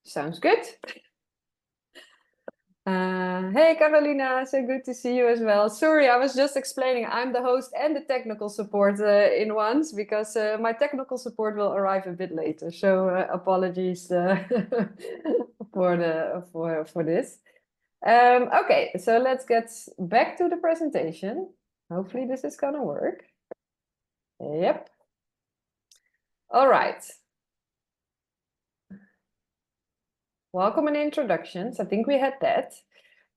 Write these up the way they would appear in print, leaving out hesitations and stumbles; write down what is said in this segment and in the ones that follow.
Sounds good. Hey Carolina, so good to see you as well. Sorry, I was just explaining I'm the host and the technical support in once because my technical support will arrive a bit later. So apologies for this. Okay, so let's get back to the presentation. Hopefully this is gonna work. Yep. All right. Welcome and introductions. I think we had that.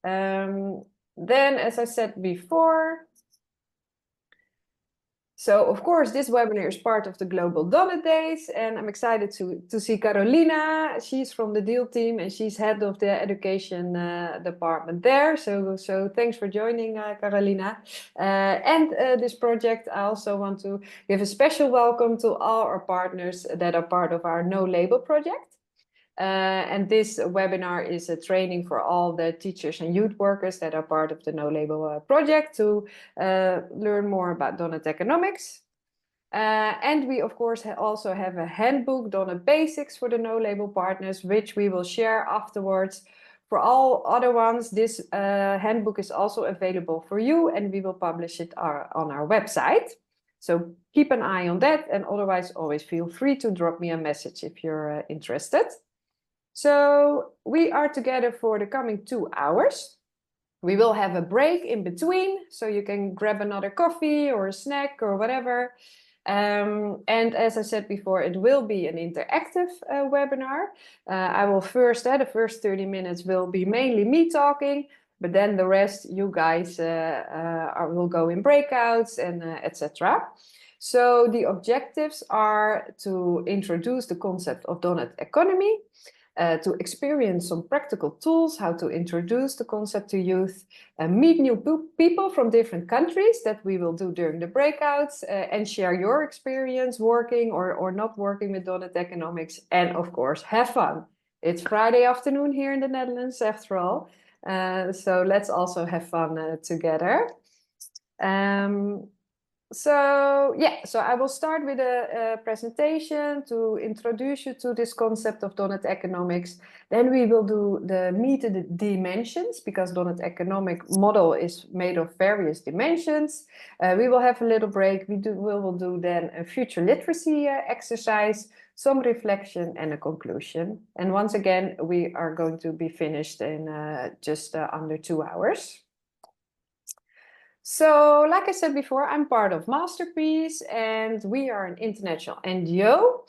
Then, as I said before, so of course, this webinar is part of the Global Doughnut Days, and I'm excited to see Carolina. She's from the deal team, and she's head of the education department there. So thanks for joining, Carolina. This project, I also want to give a special welcome to all our partners that are part of our No Label project. And this webinar is a training for all the teachers and youth workers that are part of the No Label project to learn more about Doughnut Economics. And we, of course, also have a handbook, Doughnut Basics, for the No Label partners, which we will share afterwards. For all other ones, this handbook is also available for you, and we will publish it on our website. So keep an eye on that, and otherwise always feel free to drop me a message if you're interested. So we are together for the coming 2 hours. We will have a break in between, so you can grab another coffee or a snack or whatever. And as I said before, it will be an interactive webinar. I will the first 30 minutes will be mainly me talking, but then the rest you guys will go in breakouts and etc. So the objectives are to introduce the concept of Doughnut economy, to experience some practical tools, how to introduce the concept to youth, meet new people from different countries that we will do during the breakouts, and share your experience working or not working with Doughnut Economics, and of course, have fun. It's Friday afternoon here in the Netherlands, after all, so let's also have fun together. So I will start with a presentation to introduce you to this concept of Doughnut Economics. Then we will do the meet dimensions, because Doughnut economic model is made of various dimensions. We will have a little break. We will do then a future literacy exercise, some reflection, and a conclusion. And once again, we are going to be finished in just under 2 hours. So, like I said before, I'm part of MasterPeace, and we are an international NGO.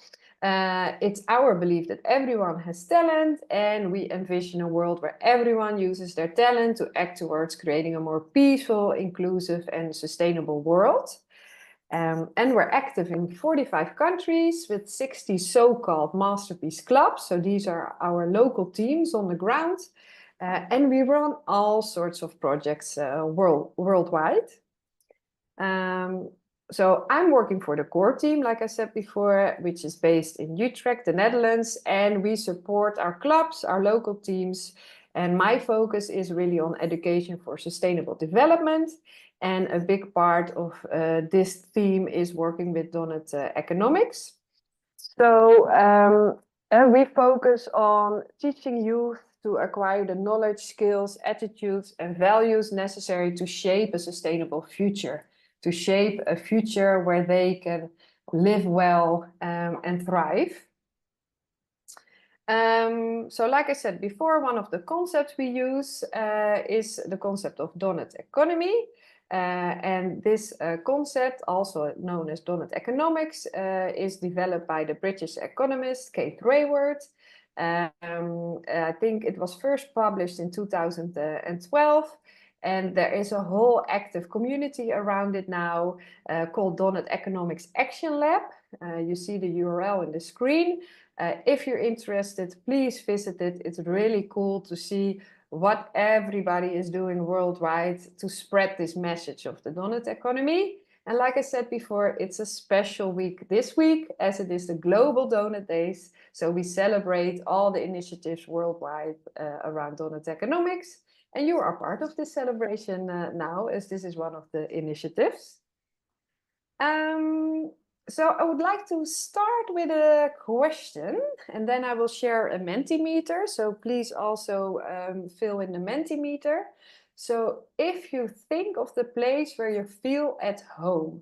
It's our belief that everyone has talent, and we envision a world where everyone uses their talent to act towards creating a more peaceful, inclusive, and sustainable world. And we're active in 45 countries with 60 so-called MasterPeace clubs. So these are our local teams on the ground. And we run all sorts of projects worldwide. So I'm working for the core team, like I said before, which is based in Utrecht, the Netherlands, and we support our clubs, our local teams. And my focus is really on education for sustainable development. And a big part of this theme is working with Doughnut Economics. So we focus on teaching youth to acquire the knowledge, skills, attitudes, and values necessary to shape a sustainable future, to shape a future where they can live well and thrive. So like I said before, one of the concepts we use is the concept of Doughnut economy. And this concept, also known as Doughnut Economics, is developed by the British economist Kate Raworth. I think it was first published in 2012, and there is a whole active community around it now called Doughnut Economics Action Lab. You see the URL in the screen. If you're interested, please visit it. It's really cool to see what everybody is doing worldwide to spread this message of the Doughnut economy. And like I said before, it's a special week this week, as it is the Global Doughnut Days. So we celebrate all the initiatives worldwide around Doughnut Economics. And you are part of this celebration now, as this is one of the initiatives. So I would like to start with a question, and then I will share a Mentimeter. So please also fill in the Mentimeter. So if you think of the place where you feel at home,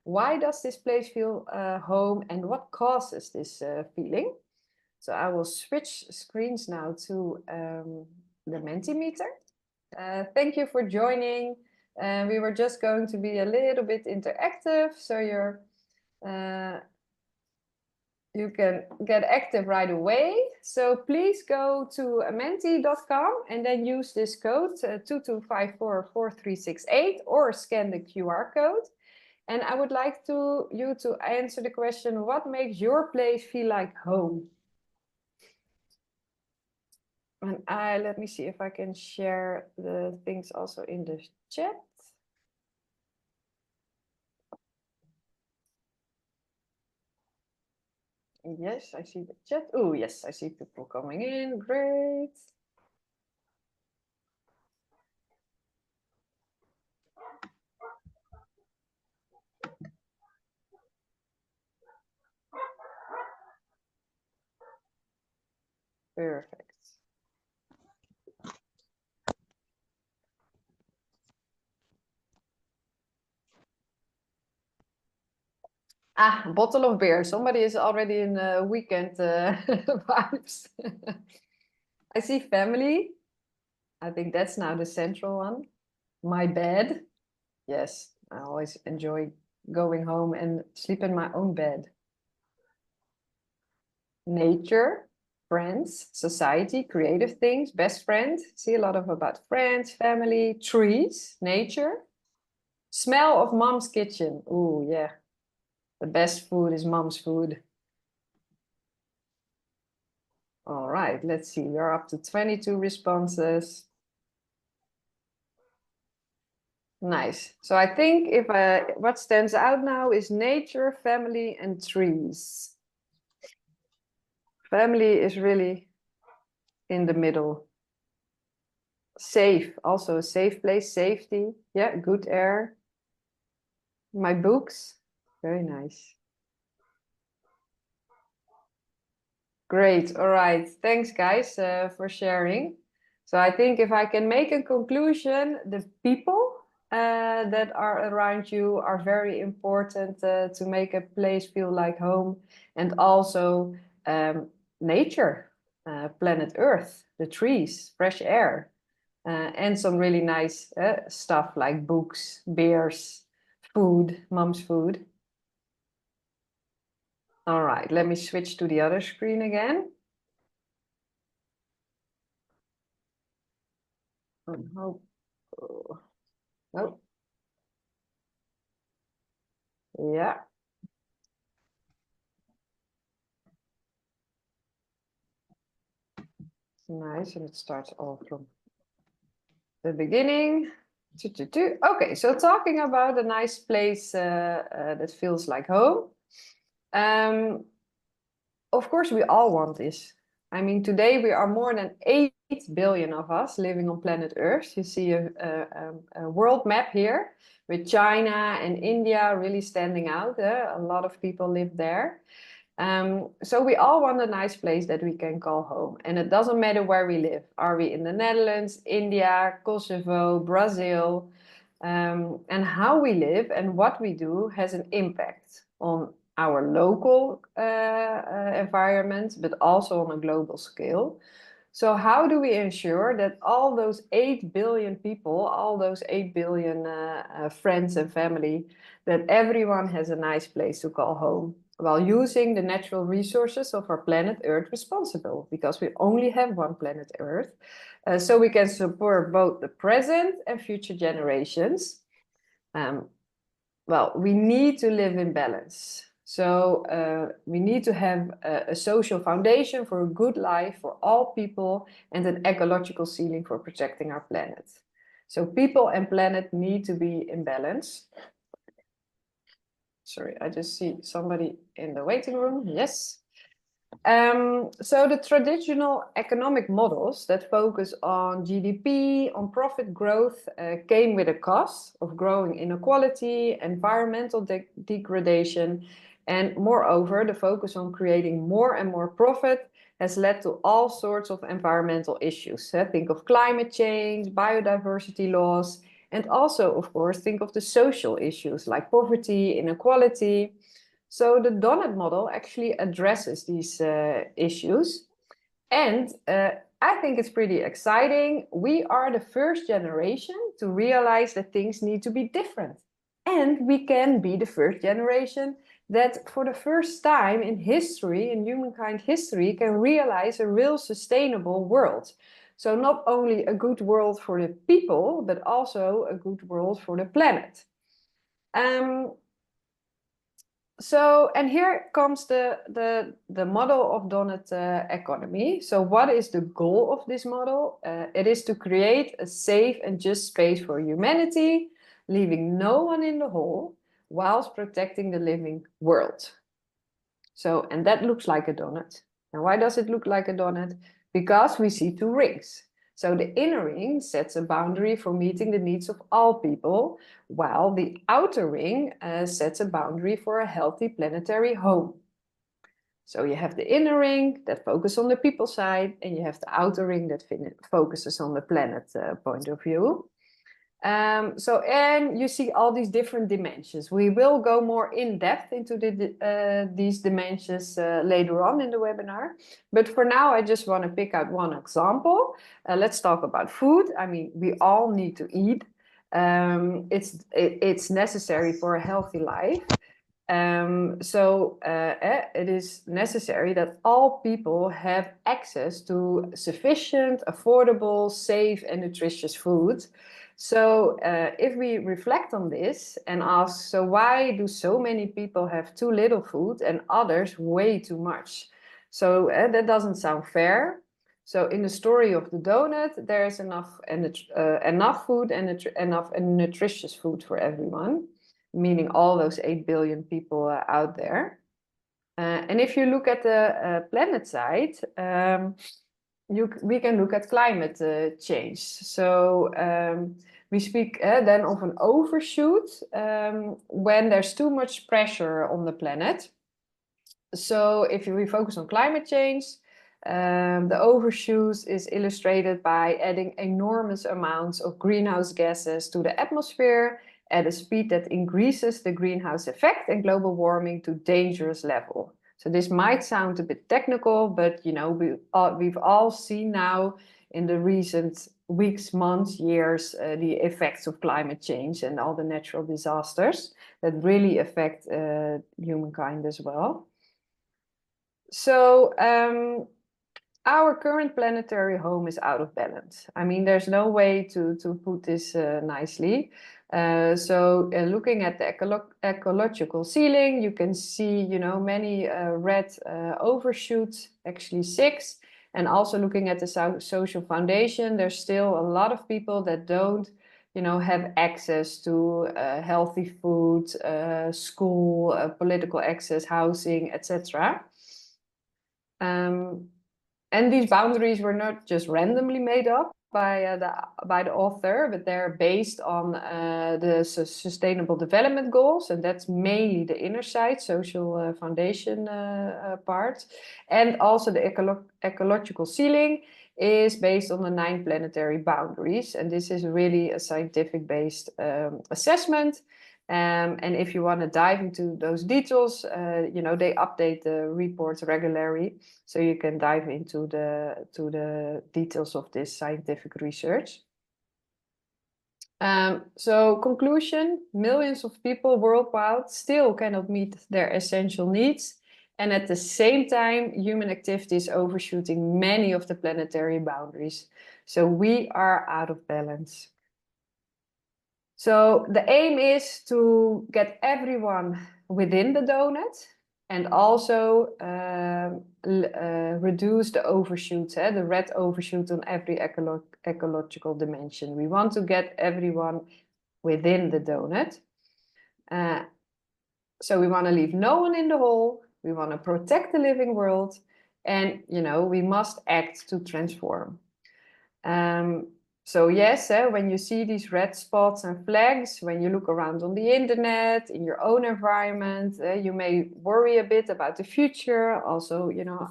why does this place feel home, and what causes this feeling? So I will switch screens now to the Mentimeter. Thank you for joining. We were just going to be a little bit interactive, so you can get active right away. So please go to menti.com and then use this code 22544368 or scan the QR code. And I would like you to answer the question, what makes your place feel like home? And let me see if I can share the things also in the chat. Yes, I see the chat. Oh, yes, I see people coming in. Great. Perfect. Ah, a bottle of beer. Somebody is already in weekend vibes. I see family. I think that's now the central one. My bed. Yes, I always enjoy going home and sleep in my own bed. Nature, friends, society, creative things, best friend. See a lot of about friends, family, trees, nature. Smell of mom's kitchen. Oh, yeah. The best food is mom's food. All right, let's see. We're up to 22 responses. Nice. So I think if what stands out now is nature, family, and trees. Family is really in the middle. Safe, also a safe place, safety. Yeah, good air. My books, very nice. Great. All right. Thanks, guys, for sharing. So I think if I can make a conclusion, the people that are around you are very important to make a place feel like home, and also nature, planet Earth, the trees, fresh air, and some really nice stuff like books, beers, food, mom's food. All right, let me switch to the other screen again. Oh, oh, yeah. Nice, and it starts all from the beginning. Okay, so talking about a nice place that feels like home. Of course, we all want this. I mean, today we are more than 8 billion of us living on planet Earth. You see a world map here with China and India really standing out. A lot of people live there. So we all want a nice place that we can call home. And it doesn't matter where we live. Are we in the Netherlands, India, Kosovo, Brazil? And how we live and what we do has an impact on our local environment, but also on a global scale. So how do we ensure that all those 8 billion people, all those 8 billion friends and family, that everyone has a nice place to call home while using the natural resources of our planet Earth responsible, because we only have one planet Earth, so we can support both the present and future generations. Well, we need to live in balance. So we need to have a social foundation for a good life for all people and an ecological ceiling for protecting our planet. So people and planet need to be in balance. Sorry, I just see somebody in the waiting room. Yes. So the traditional economic models that focus on GDP, on profit growth, came with a cost of growing inequality, environmental degradation, And moreover, the focus on creating more and more profit has led to all sorts of environmental issues. Think of climate change, biodiversity loss, and also, of course, think of the social issues like poverty, inequality. So the Doughnut model actually addresses these issues. And I think it's pretty exciting. We are the first generation to realize that things need to be different. And we can be the first generation that for the first time in history, in humankind history, can realize a real sustainable world. So not only a good world for the people, but also a good world for the planet. And here comes the model of Doughnut economy. So what is the goal of this model? It is to create a safe and just space for humanity, leaving no one in the hole, whilst protecting the living world. So, and that looks like a donut. And why does it look like a donut? Because we see two rings. So the inner ring sets a boundary for meeting the needs of all people, while the outer ring sets a boundary for a healthy planetary home. So you have the inner ring that focuses on the people side, and you have the outer ring that focuses on the planet point of view. And you see all these different dimensions. We will go more in depth into these dimensions later on in the webinar. But for now, I just want to pick out one example. Let's talk about food. I mean, we all need to eat. It's necessary for a healthy life. It is necessary that all people have access to sufficient, affordable, safe, and nutritious food. So if we reflect on this and ask, so why do so many people have too little food and others way too much? So that doesn't sound fair. So in the story of the donut, there's enough food and enough and nutritious food for everyone, meaning all those 8 billion people out there. And if you look at the planet side, we can look at climate change. So we speak then of an overshoot when there's too much pressure on the planet. So if we focus on climate change, the overshoot is illustrated by adding enormous amounts of greenhouse gases to the atmosphere at a speed that increases the greenhouse effect and global warming to dangerous level. So this might sound a bit technical, but you know, we've all seen now in the recent weeks, months, years, the effects of climate change and all the natural disasters that really affect humankind as well. So our current planetary home is out of balance. I mean, there's no way to put this nicely. Looking at the ecological ceiling, you can see, you know, many red overshoots, actually 6. And also looking at the social foundation, there's still a lot of people that don't, you know, have access to healthy food, school, political access, housing, etc. And these boundaries were not just randomly made up by the author, but they're based on the Sustainable Development Goals, and that's mainly the inner side, social foundation part. And also the ecological ceiling is based on the 9 planetary boundaries, and this is really a scientific-based assessment. And if you want to dive into those details, you know, they update the reports regularly, so you can dive into the details of this scientific research. So conclusion, millions of people worldwide still cannot meet their essential needs. And at the same time, human activity is overshooting many of the planetary boundaries. So we are out of balance. So the aim is to get everyone within the donut and also reduce the overshoots, the red overshoot on every ecological dimension. We want to get everyone within the donut. So we want to leave no one in the hole. We want to protect the living world. And, you know, we must act to transform. So yes, when you see these red spots and flags, when you look around on the internet, in your own environment, you may worry a bit about the future. Also, you know,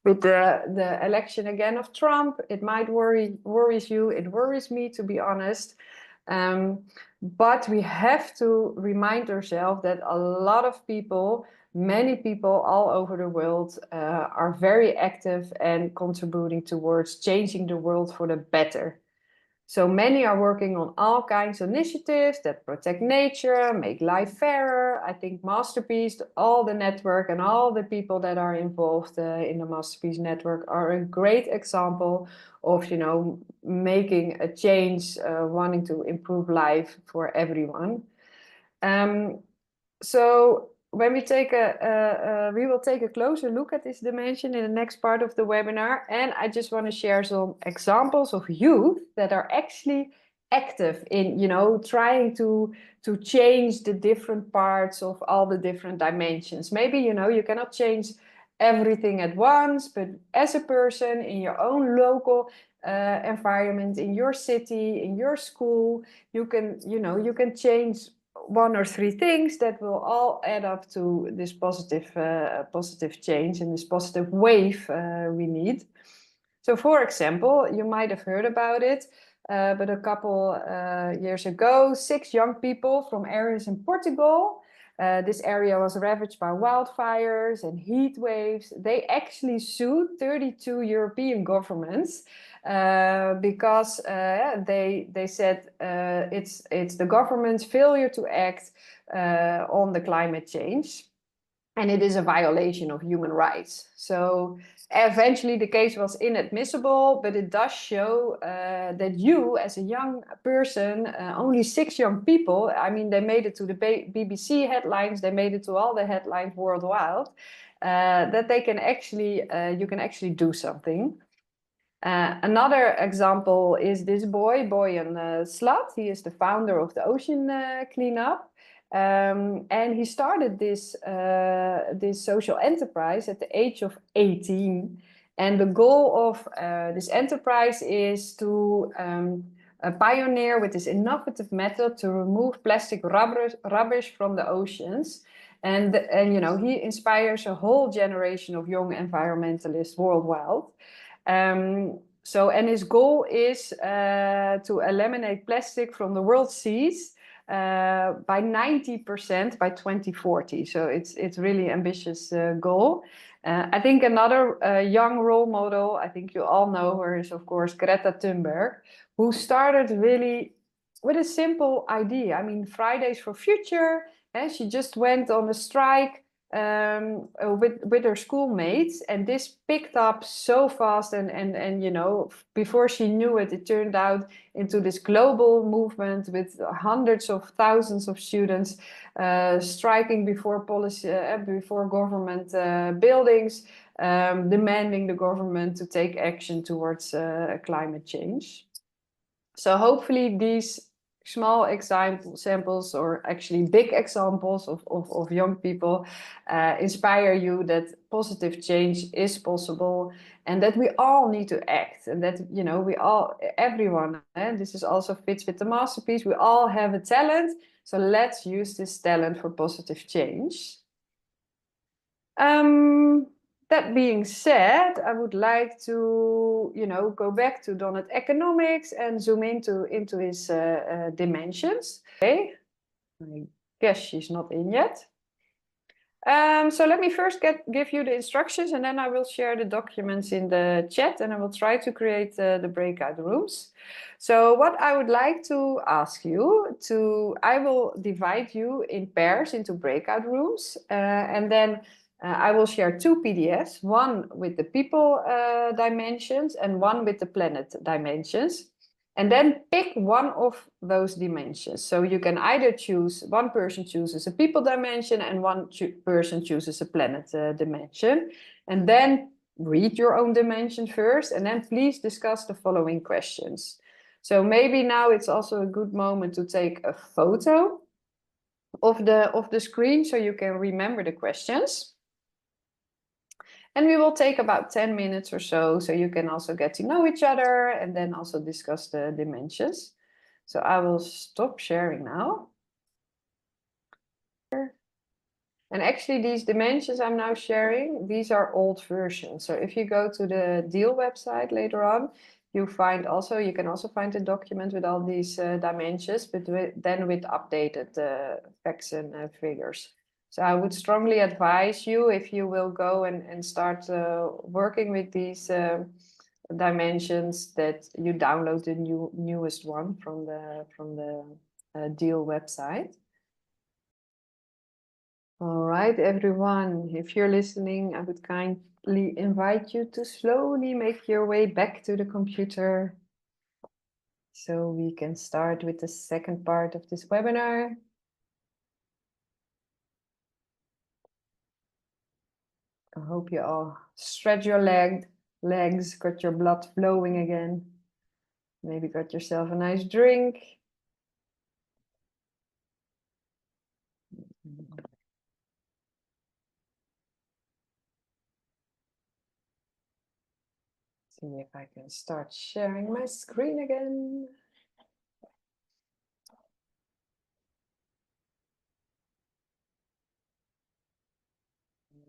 with the election again of Trump, it might worries you. It worries me, to be honest. But we have to remind ourselves that a lot of people, many people all over the world are very active and contributing towards changing the world for the better. So many are working on all kinds of initiatives that protect nature, make life fairer. I think MasterPeace, all the network and all the people that are involved in the MasterPeace network are a great example of, you know, making a change, wanting to improve life for everyone. So when we take we will take a closer look at this dimension in the next part of the webinar. And I just want to share some examples of youth that are actually active in, you know, trying to change the different parts of all the different dimensions. Maybe, you know, you cannot change everything at once, but as a person in your own local environment, in your city, in your school, you can, you know, you can change 1 or 3 things that will all add up to this positive change and this positive wave we need. So, for example, you might have heard about it, but a couple years ago, 6 young people from areas in Portugal. This area was ravaged by wildfires and heat waves. They actually sued 32 European governments because they said it's the government's failure to act on the climate change, and it is a violation of human rights. So eventually the case was inadmissible, but it does show that you, as a young person, only 6 young people, I mean, they made it to the BBC headlines, they made it to all the headlines worldwide, that they can actually, you can actually do something. Another example is this boy, Boyan Slat. He is the founder of the Ocean Cleanup. And he started this social enterprise at the age of 18. And the goal of this enterprise is to pioneer with this innovative method to remove plastic rubbish from the oceans. And you know, he inspires a whole generation of young environmentalists worldwide. And his goal is to eliminate plastic from the world's seas by 90% by 2040. So it's really ambitious goal. I think another young role model, I think you all know her, is of course Greta Thunberg, who started really with a simple idea. I mean, Fridays for Future, and she just went on a strike with her schoolmates, and this picked up so fast, and you know, before she knew it, it turned out into this global movement with hundreds of thousands of students striking before policy, before government buildings, demanding the government to take action towards climate change. So hopefully these small examples, or actually big examples of young people inspire you that positive change is possible, and that we all need to act, and that, you know, we all, everyone, and this is also fits with the MasterPeace, we all have a talent, so let's use this talent for positive change. That being said, I would like to, you know, go back to Doughnut Economics and zoom into his dimensions. Okay, I guess she's not in yet. So let me first give you the instructions, and then I will share the documents in the chat, and I will try to create the breakout rooms. So what I would like to ask you I will divide you in pairs into breakout rooms, and then I will share 2 PDFs, one with the people dimensions and one with the planet dimensions. And then pick one of those dimensions. So you can either choose, one person chooses a people dimension and one person chooses a planet dimension. And then read your own dimension first, and then please discuss the following questions. So maybe now it's also a good moment to take a photo of the screen so you can remember the questions. And we will take about 10 minutes or so you can also get to know each other and then also discuss the dimensions. So I will stop sharing now. And actually these dimensions I'm now sharing, these are old versions. So if you go to the DEAL website later on, you can also find a document with all these dimensions, but then with updated facts and figures. So I would strongly advise you, if you will go and start working with these dimensions, that you download the newest one from the DEAL website. All right, everyone, if you're listening, I would kindly invite you to slowly make your way back to the computer so we can start with the second part of this webinar. I hope you all stretch your legs, got your blood flowing again. Maybe got yourself a nice drink. See if I can start sharing my screen again.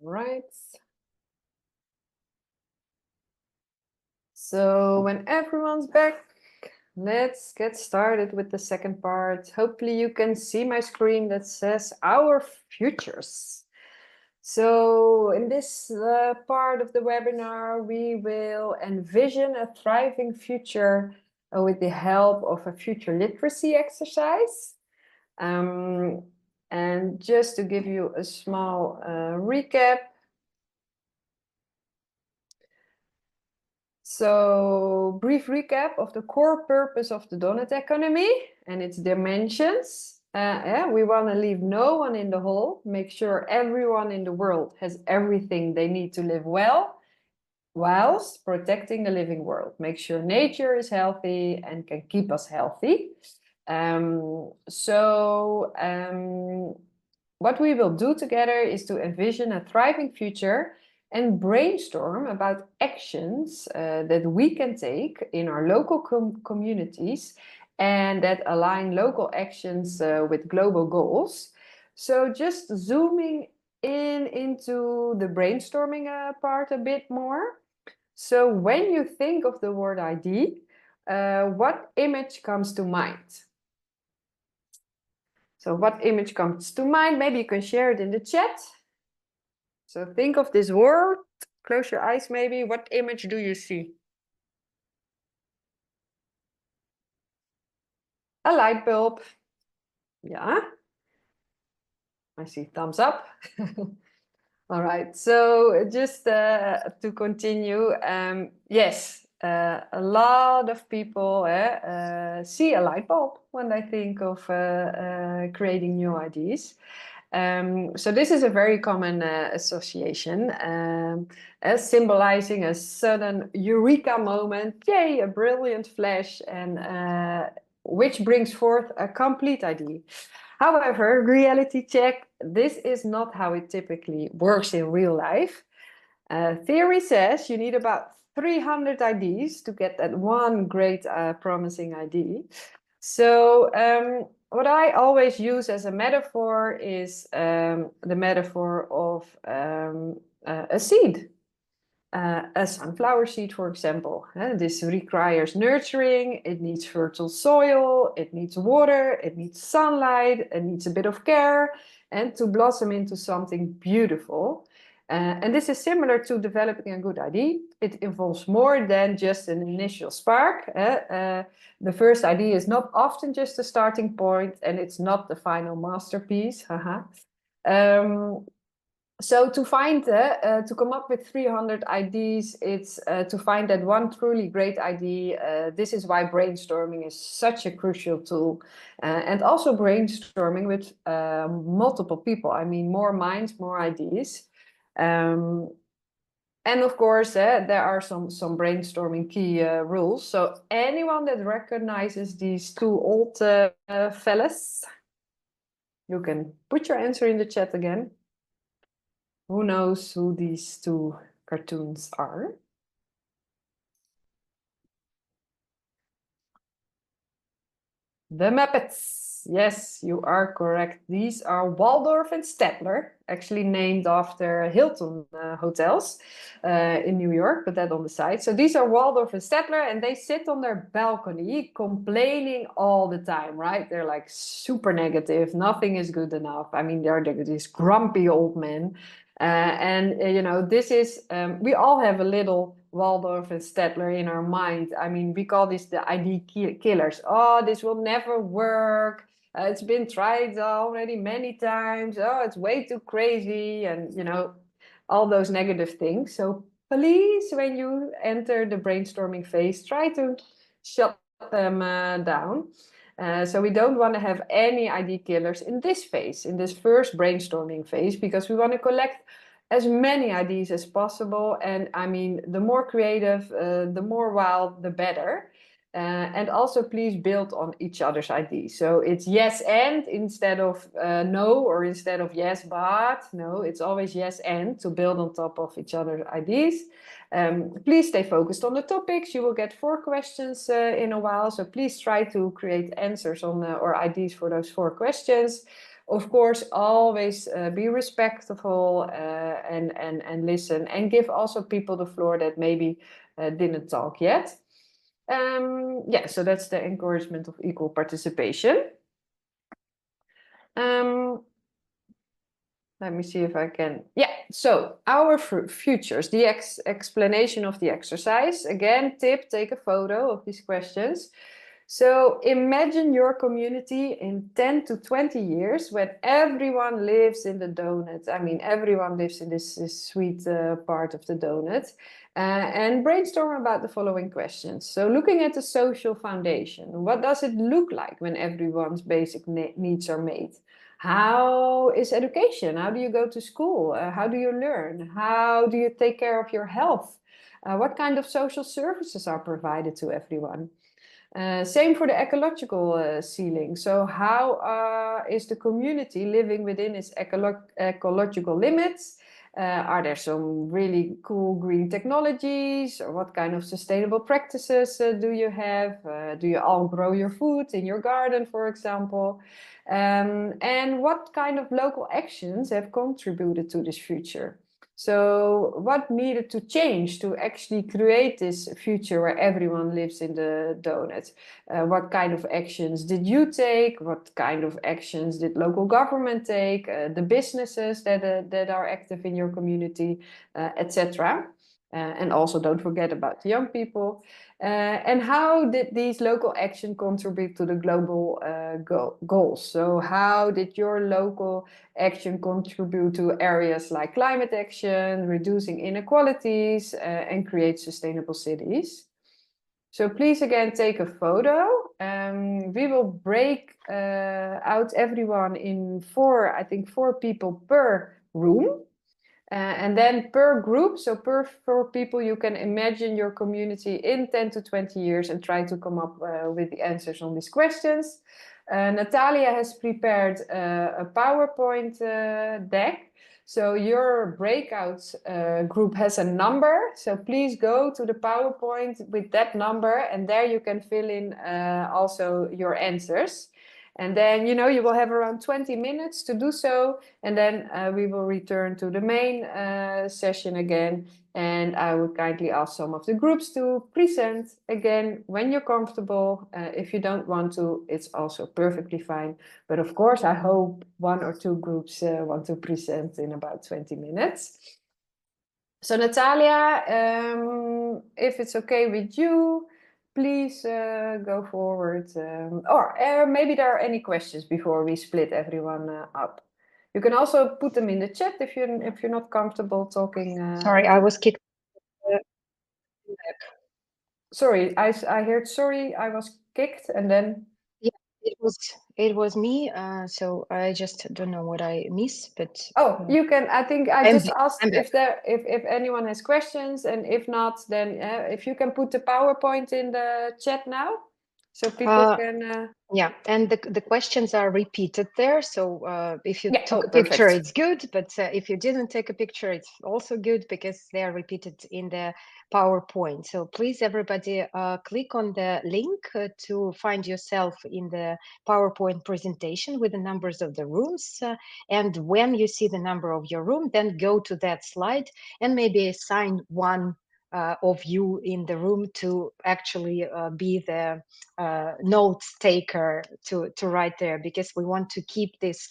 Right. So when everyone's back, let's get started with the second part. Hopefully you can see my screen that says our futures. So in this part of the webinar, we will envision a thriving future with the help of a future literacy exercise. And just to give you a small recap. So, brief recap of the core purpose of the doughnut economy and its dimensions. We want to leave no one in the hole, make sure everyone in the world has everything they need to live well, whilst protecting the living world. Make sure nature is healthy and can keep us healthy. What we will do together is to envision a thriving future and brainstorm about actions that we can take in our local communities and that align local actions with global goals. So just zooming into the brainstorming part a bit more. So when you think of the word ID, what image comes to mind? So what image comes to mind? Maybe you can share it in the chat. So think of this word, close your eyes maybe. What image do you see? A light bulb. Yeah. I see thumbs up. All right, so just to continue, yes, a lot of people see a light bulb when they think of creating new ideas. So this is a very common association, as symbolizing a sudden eureka moment, yay, a brilliant flash, and which brings forth a complete idea. However, reality check, this is not how it typically works in real life. Theory says you need about 300 ideas to get that one great promising idea. So what I always use as a metaphor is the metaphor of a seed. A sunflower seed, for example. This requires nurturing, it needs fertile soil, it needs water, it needs sunlight, it needs a bit of care, and to blossom into something beautiful. And this is similar to developing a good idea. It involves more than just an initial spark. The first idea is not often just a starting point, and it's not the final masterpiece. So to come up with 300 ideas, it's to find that one truly great idea. This is why brainstorming is such a crucial tool. And also brainstorming with multiple people. I mean, more minds, more ideas. And of course, there are some brainstorming key rules. So anyone that recognizes these two old fellas, you can put your answer in the chat again. Who knows who these two cartoons are. The Muppets. Yes, you are correct. These are Waldorf and Statler, actually named after Hilton hotels in New York, put that on the side. So these are Waldorf and Statler, and they sit on their balcony complaining all the time, right? They're like super negative. Nothing is good enough. I mean, they're these grumpy old men. You know, this is, we all have a little Waldorf and Statler in our mind. I mean, we call this the ID killers. Oh, this will never work. It's been tried already many times. Oh, it's way too crazy. And, you know, all those negative things. So please, when you enter the brainstorming phase, try to shut them down. So we don't want to have any ID killers in this phase, in this first brainstorming phase, because we want to collect as many ideas as possible. And I mean, the more creative, the more wild, the better. And also please build on each other's ideas. So it's yes and instead of no, or instead of yes but. No, it's always yes and, to build on top of each other's ideas. Please stay focused on the topics. You will get 4 questions in a while. So please try to create answers on or ideas for those 4 questions. Of course, always be respectful and listen, and give also people the floor that maybe didn't talk yet. Yeah, so that's the encouragement of equal participation. Let me see if I can. Yeah, so our futures, the explanation of the exercise. Again, tip, take a photo of these questions. So imagine your community in 10 to 20 years when everyone lives in the donut. I mean, everyone lives in this sweet part of the donut. And brainstorm about the following questions. So looking at the social foundation, what does it look like when everyone's basic needs are met? How is education? How do you go to school? How do you learn? How do you take care of your health? What kind of social services are provided to everyone? Same for the ecological ceiling. So how is the community living within its ecological limits? Are there some really cool green technologies? Or what kind of sustainable practices do you have? Do you all grow your food in your garden, for example? And what kind of local actions have contributed to this future? So what needed to change to actually create this future where everyone lives in the donut? What kind of actions did you take? What kind of actions did local government take? The businesses that are active in your community, etc. And also don't forget about the young people. And how did these local actions contribute to the global goals? So how did your local action contribute to areas like climate action, reducing inequalities, and create sustainable cities? So please again take a photo. We will break out everyone in 4, I think 4 people per room. And then per group, so per 4 people, you can imagine your community in 10 to 20 years and try to come up with the answers on these questions. Natalia has prepared a PowerPoint deck. So your breakout group has a number. So please go to the PowerPoint with that number, and there you can fill in also your answers. And then, you know, you will have around 20 minutes to do so. And then we will return to the main session again. And I would kindly ask some of the groups to present again when you're comfortable. If you don't want to, it's also perfectly fine. But of course, I hope 1 or 2 groups want to present in about 20 minutes. So Natalia, if it's okay with you, please go forward. Or maybe there are any questions before we split everyone up. You can also put them in the chat if you're not comfortable talking. Sorry, I was kicked. Sorry, I heard sorry, I was kicked, and then. Yeah, it was me. So I just don't know what I miss, but. Oh, you can. I think I just asked I'm if anyone has questions, and if not, then if you can put the PowerPoint in the chat now. so people can... Yeah, and the questions are repeated there. So if you took a perfect. picture, it's good. But if you didn't take a picture, it's also good because they are repeated in the PowerPoint. So please, everybody, click on the link to find yourself in the PowerPoint presentation with the numbers of the rooms. And when you see the number of your room, then go to that slide and maybe assign one of you in the room to actually be the notes taker to write there, because we want to keep this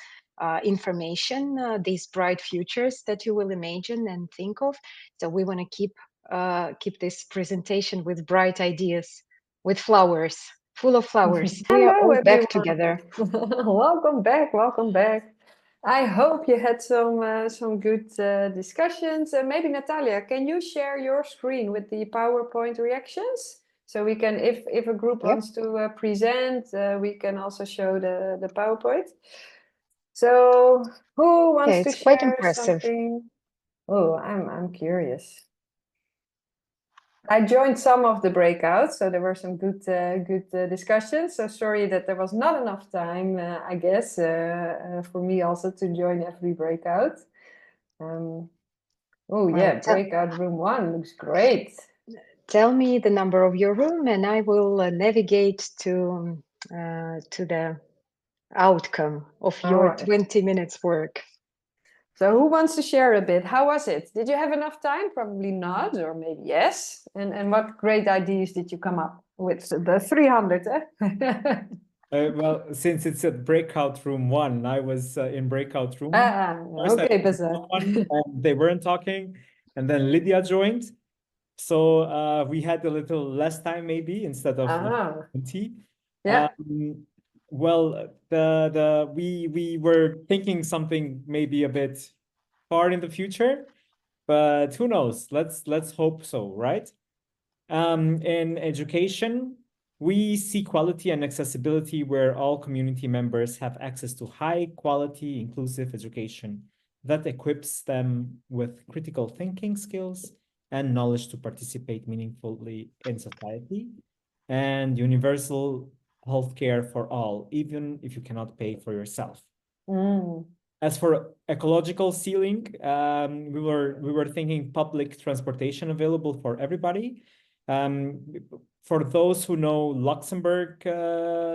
information, these bright futures that you will imagine and think of. So we want to keep this presentation with bright ideas, with flowers, full of flowers. We are Hello, all back everyone. together. Welcome back. Welcome back. I hope you had some good discussions. Maybe Natalia, can you share your screen with the PowerPoint reactions? So we can, if a group wants to present, we can also show the PowerPoint. So who wants to It's quite share impressive. something? Oh, I'm curious. I joined some of the breakouts, so there were some good discussions. So sorry that there was not enough time, I guess, for me also to join every breakout. Oh yeah, breakout room 1 looks great. Tell me the number of your room, and I will navigate to the outcome of your 20 minutes work. So who wants to share a bit? How was it? Did you have enough time? Probably not, or maybe yes. And what great ideas did you come up with? The 300, eh? Well, since it's at breakout room 1, I was in breakout room. Okay, and they weren't talking, and then Lydia joined. So we had a little less time, maybe, instead of 20. Yeah. Well, we were thinking something maybe a bit far in the future, but who knows? Let's hope so, right? In education, we see quality and accessibility where all community members have access to high quality, inclusive education that equips them with critical thinking skills and knowledge to participate meaningfully in society, and universal healthcare for all, even if you cannot pay for yourself. As for ecological ceiling, we were thinking public transportation available for everybody. For those who know Luxembourg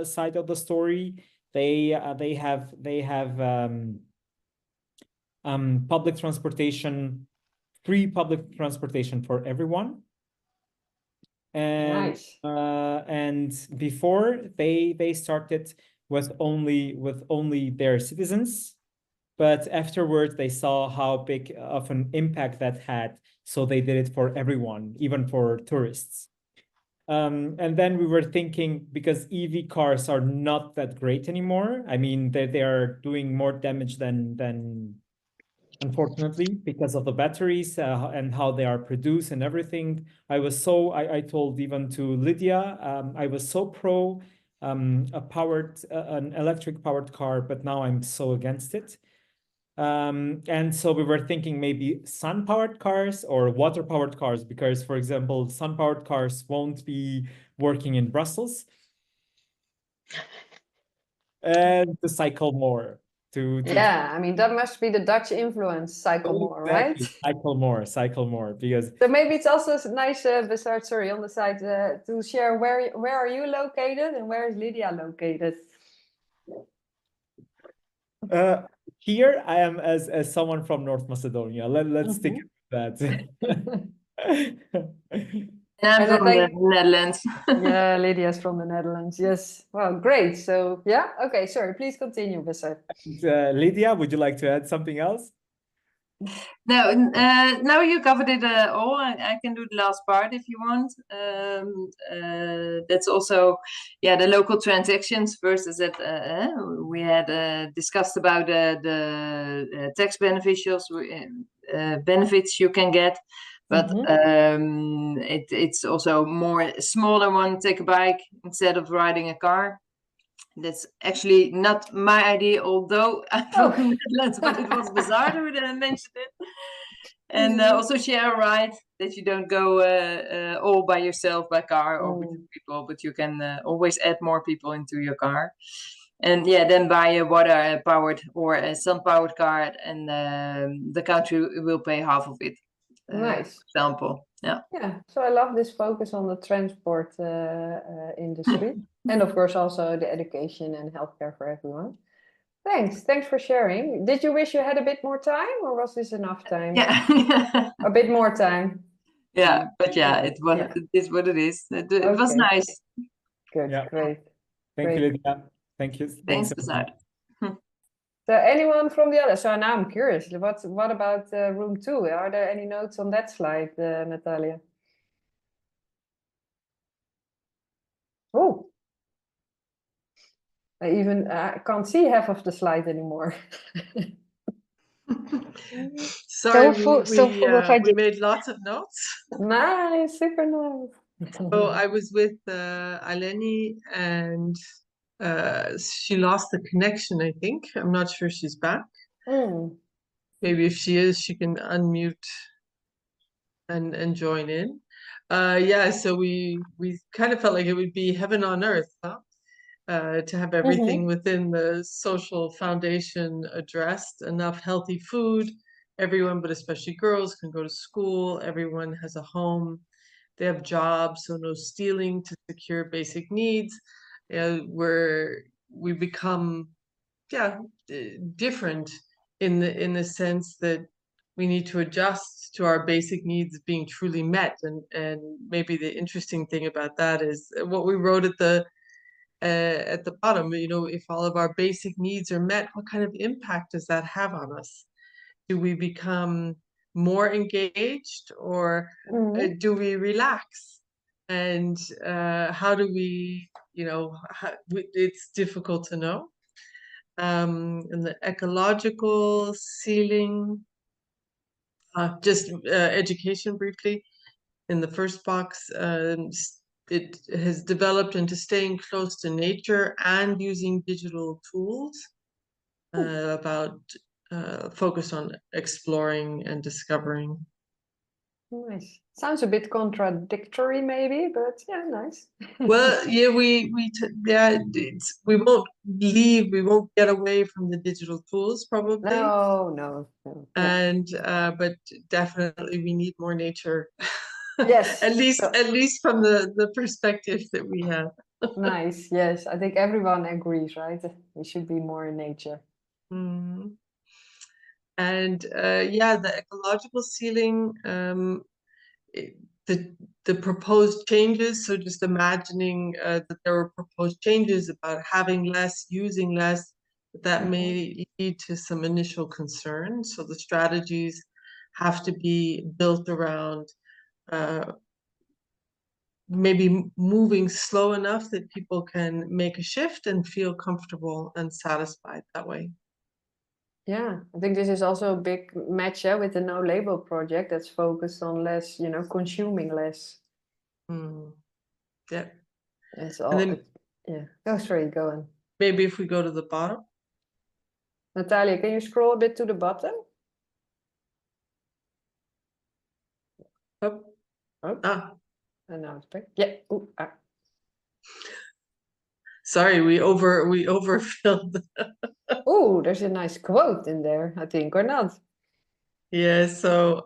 side of the story, they have public transportation, free public transportation for everyone. And nice. And before they started with only their citizens, but afterwards they saw how big of an impact that had, so they did it for everyone, even for tourists. And then we were thinking, because EV cars are not that great anymore. I mean, they are doing more damage than unfortunately, because of the batteries and how they are produced and everything. I told even to Lydia, I was so pro an electric powered car, but now I'm so against it. And so we were thinking maybe sun-powered cars or water-powered cars, because, for example, sun-powered cars won't be working in Brussels. And to cycle more. Yeah, I mean, that must be the Dutch influence, cycle more, right? Cycle more, because... So maybe it's also nice, Besart, sorry, on the side, to share where are you located and where is Lydia located? Here I am as someone from North Macedonia. Let's stick with that. And I'm from the Netherlands. Yeah, Lydia's from the Netherlands. Yes. Well, great. So yeah. Okay. Sorry. Please continue, Besart. Lydia, would you like to add something else? No, now you covered it all. I can do the last part if you want. That's also, yeah, the local transactions versus that we had discussed about the tax benefits you can get, but it's also more smaller one. Take a bike instead of riding a car. That's actually not my idea, although I'm from the Netherlands, but it was bizarre who mentioned it. And also share a ride, that you don't go all by yourself by car or with people, but you can always add more people into your car. And yeah, then buy a water powered or a sun powered car, and the country will pay half of it. Nice. For example. Yeah. Yeah. So I love this focus on the transport industry, and of course also the education and healthcare for everyone. Thanks for sharing. Did you wish you had a bit more time, or was this enough time? Yeah. A bit more time. Yeah, but yeah, it was. Yeah. It is what it is. It was Okay. nice. Good. Yeah. Great. Thank you, Great. Lydia. Thank you. Thanks, so much. Bazard. So anyone from the other? So now I'm curious. What about room 2? Are there any notes on that slide, Natalia? Oh, I even can't see half of the slide anymore. Sorry, full of we ideas. made lots of notes. Nice, super nice. So I was with Eleni, and she lost the connection, I think. I'm not sure she's back. Maybe if she is, she can unmute and join in. Yeah, so we kind of felt like it would be heaven on earth, huh? To have everything within the social foundation addressed, enough healthy food. Everyone, but especially girls, can go to school. Everyone has a home. They have jobs, so no stealing to secure basic needs. Where we become, different in the sense that we need to adjust to our basic needs being truly met. And maybe the interesting thing about that is what we wrote at the bottom. If all of our basic needs are met, what kind of impact does that have on us? Do we become more engaged, or do we relax? And how do we, it's difficult to know. And the ecological ceiling, just education briefly. In the first box, it has developed into staying close to nature and using digital tools, about focus on exploring and discovering. Nice. Sounds a bit contradictory, maybe, but yeah, nice. Well, yeah, we won't leave, we won't get away from the digital tools, probably. No. And but definitely we need more nature. Yes. At least from the perspective that we have. Nice. Yes, I think everyone agrees, right? We should be more in nature. And the ecological ceiling, the proposed changes. So just imagining that there were proposed changes about having less, using less, that may lead to some initial concern. So the strategies have to be built around maybe moving slow enough that people can make a shift and feel comfortable and satisfied that way. Yeah, I think this is also a big match with the No Label project that's focused on less, consuming less. Yeah. It's all, yeah. Oh, sorry, go on. Maybe if we go to the bottom. Natalia, can you scroll a bit to the bottom? Oh. And now it's back. Yeah. Ooh, Sorry, we overfilled. Oh, there's a nice quote in there, I think, or not? Yeah, so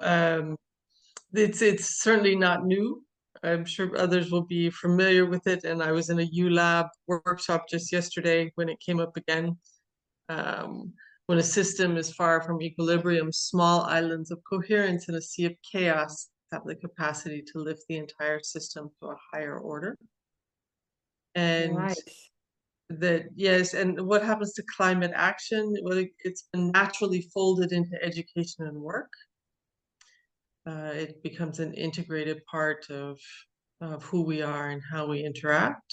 it's certainly not new. I'm sure others will be familiar with it. And I was in a ULab workshop just yesterday when it came up again. When a system is far from equilibrium, small islands of coherence in a sea of chaos have the capacity to lift the entire system to a higher order. And Nice. yes, and what happens to climate action? Well, it's been naturally folded into education and work. It becomes an integrated part of who we are and how we interact.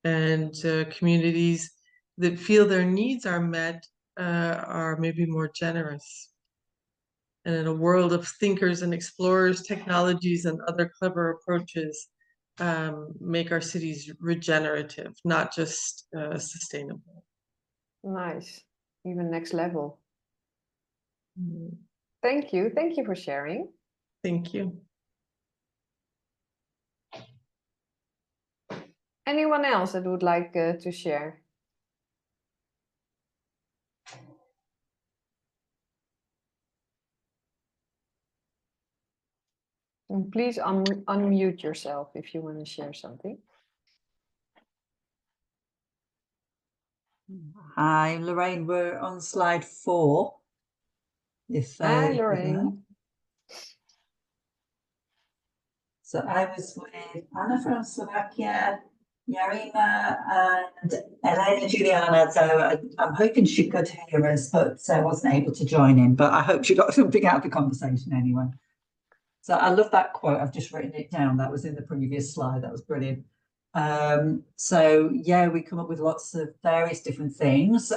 And communities that feel their needs are met are maybe more generous. And in a world of thinkers and explorers, technologies and other clever approaches make our cities regenerative, not just sustainable. Nice. Even next level. Thank you. Thank you for sharing. Thank you. Anyone else that would like to share? And please unmute yourself if you want to share something. Hi, Lorraine. We're on slide 4. Hi, Lorraine. So I was with Anna from Slovakia, Yarima, and Elena Juliana. So I'm hoping she could hear us, but wasn't able to join in. But I hope she got something out of the conversation anyway. So I love that quote. I've just written it down. That was in the previous slide. That was brilliant. So yeah, we come up with lots of various different things.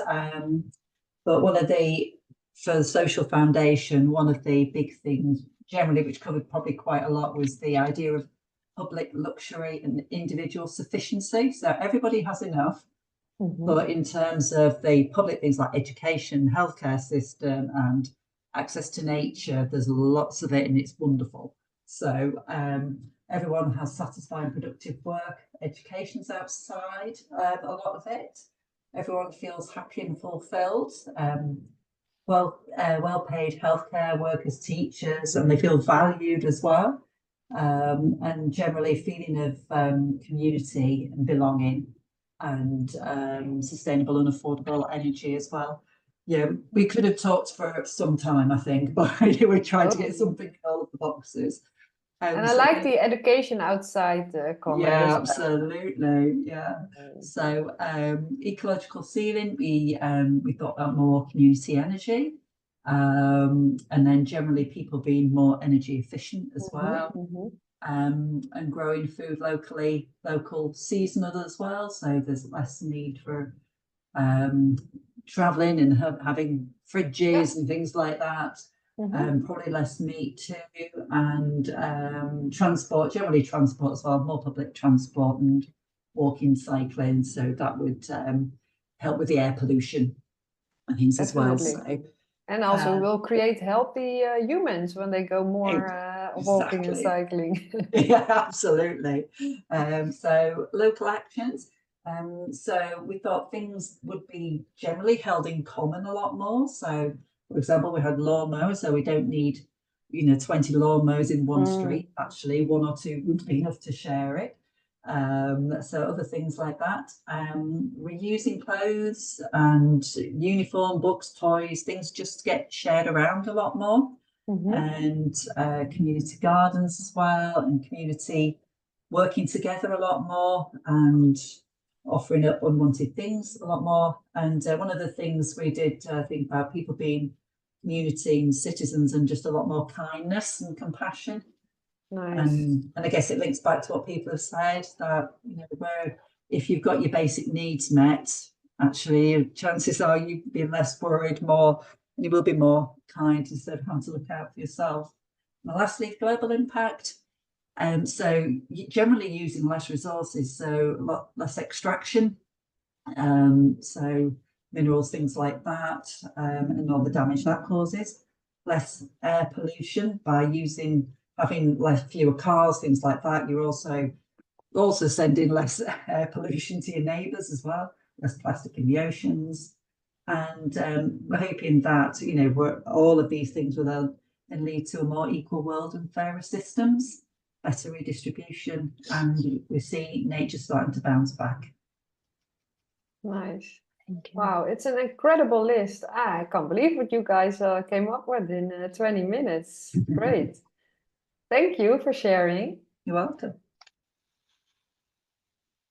But one of the, for the social foundation, one of the big things generally, which covered probably quite a lot, was the idea of public luxury and individual sufficiency. So everybody has enough, but in terms of the public things like education, healthcare system, and access to nature, there's lots of it and it's wonderful. So everyone has satisfying, productive work. Education's outside a lot of it. Everyone feels happy and fulfilled. Well-paid healthcare workers, teachers, and they feel valued as well. And generally a feeling of community and belonging, and sustainable and affordable energy as well. Yeah, we could have talked for some time, I think, but we tried to get something in all of the boxes. And I like the education outside comment. Yeah, absolutely. Yeah. So ecological ceiling, we thought about more community energy, and then generally people being more energy efficient as well, and growing food locally, local, seasonal as well. So there's less need for traveling and having fridges and things like that. Probably less meat too, and transport, generally transport as well, more public transport and walking, cycling. So that would help with the air pollution and things as well. So, and also will create healthy humans when they go more walking and cycling. Yeah, absolutely. So local actions. So we thought things would be generally held in common a lot more. So for example, we had lawnmowers, so we don't need 20 lawnmowers in one street. Actually, 1 or 2 would be enough to share it. So other things like that. Reusing clothes and uniform, books, toys, things just get shared around a lot more. And community gardens as well, and community working together a lot more, and offering up unwanted things a lot more. And one of the things we did think about people being community and citizens, and just a lot more kindness and compassion. Nice. And I guess it links back to what people have said, that where if you've got your basic needs met, actually chances are you'll be less worried, more, and you will be more kind instead of having to look out for yourself. And lastly, global impact. So generally using less resources, so a lot less extraction. So minerals, things like that, and all the damage that causes. Less air pollution by having fewer cars, things like that. You're also sending less air pollution to your neighbours as well. Less plastic in the oceans, and we're hoping that all of these things will then lead to a more equal world and fairer systems, better redistribution, and we see nature starting to bounce back. Nice. Wow, it's an incredible list. I can't believe what you guys came up with in 20 minutes. Great. Thank you for sharing. You're welcome.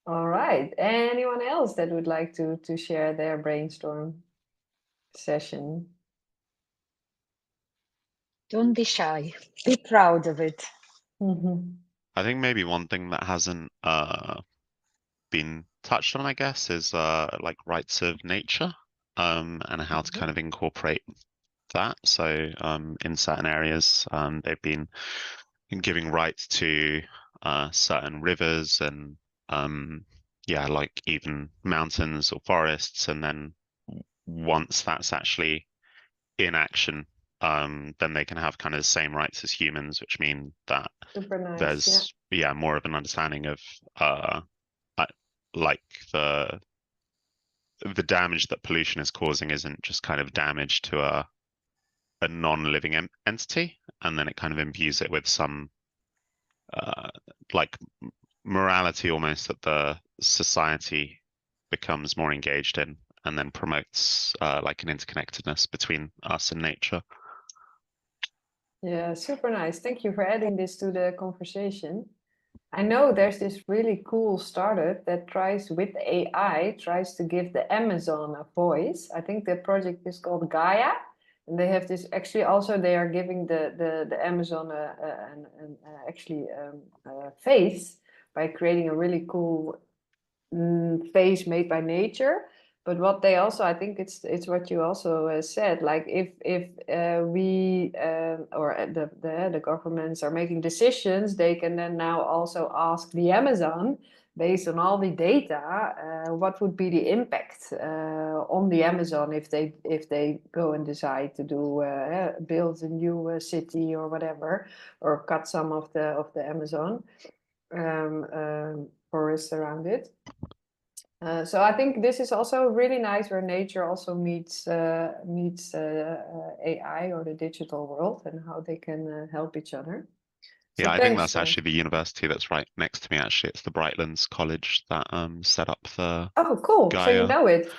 All right. Anyone else that would like to share their brainstorm session? Don't be shy. Be proud of it. I think maybe one thing that hasn't been touched on, I guess, is like rights of nature, and how to kind of incorporate that. So in certain areas, they've been giving rights to certain rivers and like even mountains or forests, and then once that's actually in action, then they can have kind of the same rights as humans, which mean that Super nice. there's more of an understanding of like the damage that pollution is causing isn't just kind of damage to a non-living entity, and then it kind of imbues it with some like morality almost that the society becomes more engaged in, and then promotes like an interconnectedness between us and nature. Yeah, super nice. Thank you for adding this to the conversation. I know there's this really cool startup that tries with AI, tries to give the Amazon a voice. I think the project is called Gaia. And they have this, actually also they are giving the Amazon a face by creating a really cool face made by nature. But what they also, I think it's what you also said, like if we or the governments are making decisions, they can then now also ask the Amazon, based on all the data, what would be the impact on the Amazon if they go and decide to do build a new city or whatever, or cut some of the Amazon forests around it. So I think this is also really nice where nature also meets AI or the digital world, and how they can help each other. So Yeah, I think that's actually the university that's right next to me. Actually, it's the Brightlands College that set up the cool. Gaia So you know it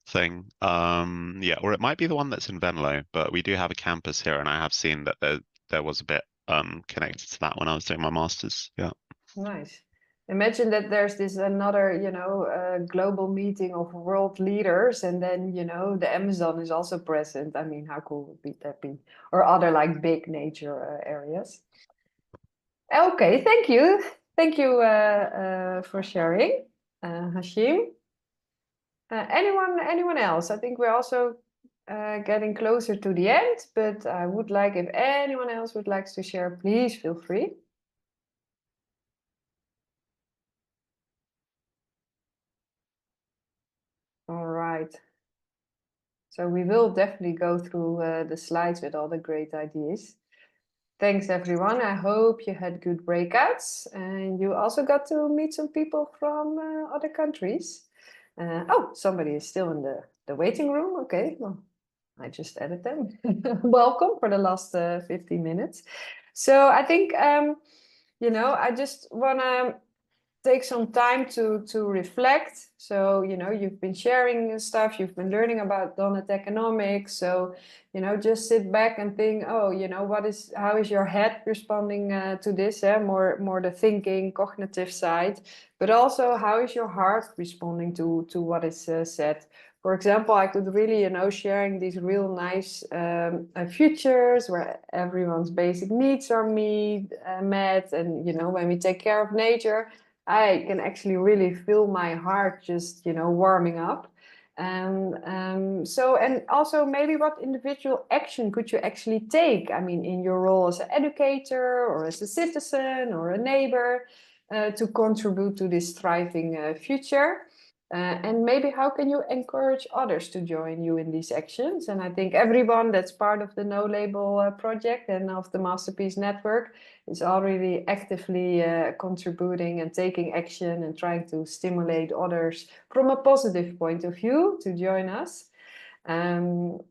thing. Yeah, or it might be the one that's in Venlo, but we do have a campus here, and I have seen that there was a bit connected to that when I was doing my master's. Yeah. Nice. Imagine that there's this another, global meeting of world leaders, and then, the Amazon is also present. I mean, how cool would that be? Or other like big nature areas. Okay, thank you. Thank you for sharing, Hashim. Anyone else? I think we're also getting closer to the end, but I would like, if anyone else would like to share, please feel free. All right. So we will definitely go through the slides with all the great ideas. Thanks, everyone. I hope you had good breakouts, and you also got to meet some people from other countries. Oh, somebody is still in the waiting room. Okay, well, I just added them. Welcome for the last 15 minutes. So I think, I just want to take some time to reflect. So, you've been sharing stuff, you've been learning about Doughnut Economics. So, just sit back and think, oh, how is your head responding to this? More the thinking, cognitive side, but also how is your heart responding to what is said? For example, I could really, sharing these real nice futures where everyone's basic needs are met. And, when we take care of nature, I can actually really feel my heart just, warming up. And also maybe what individual action could you actually take? I mean, in your role as an educator or as a citizen or a neighbor to contribute to this thriving future. And maybe how can you encourage others to join you in these actions? And I think everyone that's part of the No Label project and of the MasterPeace network is already actively contributing and taking action and trying to stimulate others from a positive point of view to join us. So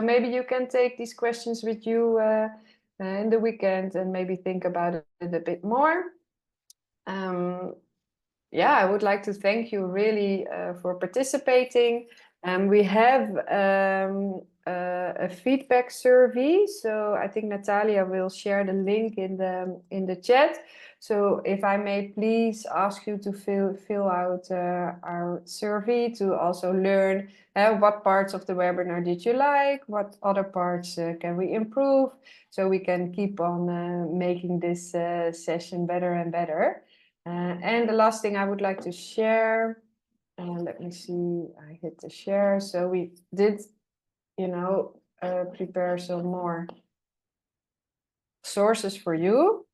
maybe you can take these questions with you in the weekend and maybe think about it a bit more. I would like to thank you really for participating. We have a feedback survey, so I think Natalia will share the link in the chat. So if I may please ask you to fill out our survey to also learn what parts of the webinar did you like, what other parts can we improve, so we can keep on making this session better and better. And the last thing I would like to share, let me see, I hit the share. So we did, prepare some more sources for you.